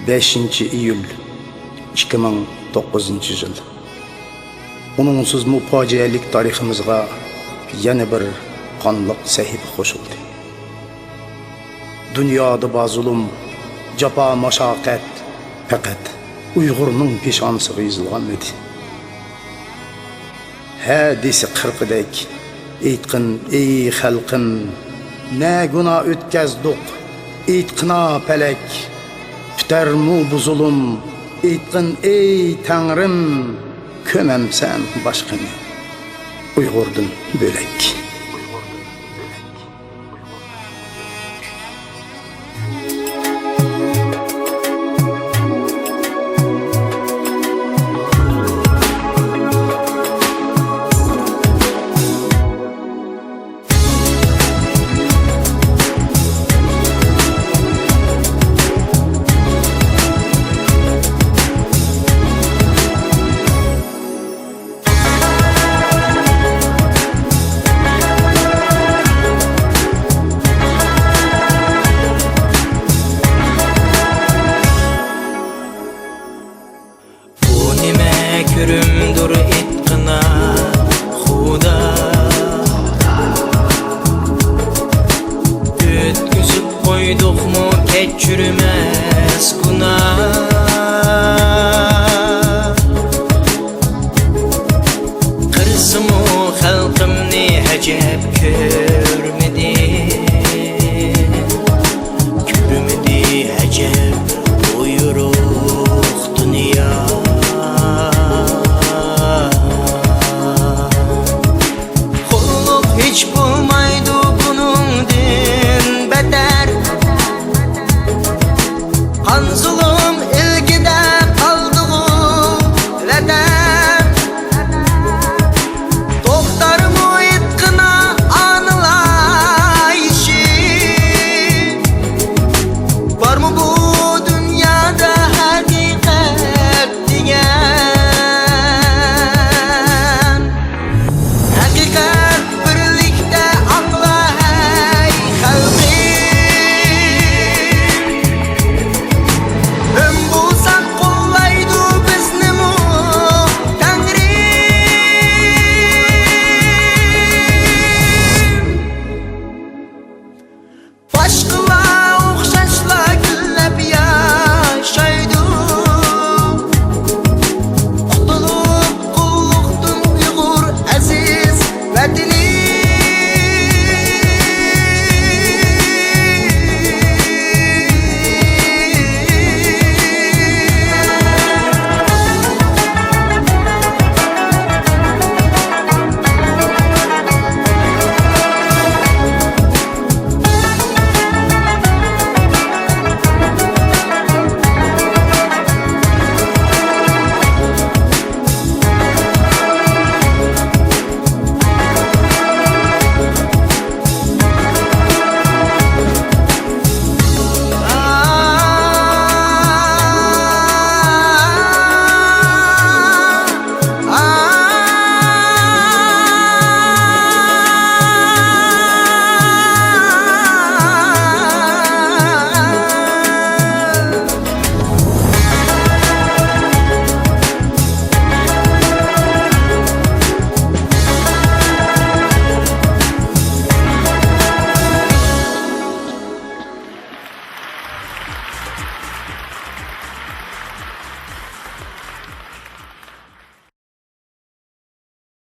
5-iyul 2009 yıl. Onunsuz mufacialik tariximizga yana bir qonliq sahifa qo'shildi. Dunyoda bazulum, japa mashaqqat faqat Uyg'urning peshonasiga yozilgan edi. Ha desi qirqidek aytqin ey xalqim, ne günah o'tkazdik, aytqina palak, tutarmu bu zulm, aytqin ey Tangrim, kömemsen başqani Uyg'urdan bo'lak. Kürümdür etqina Xuda Ötküzüp koyduk mu keçürmez günah.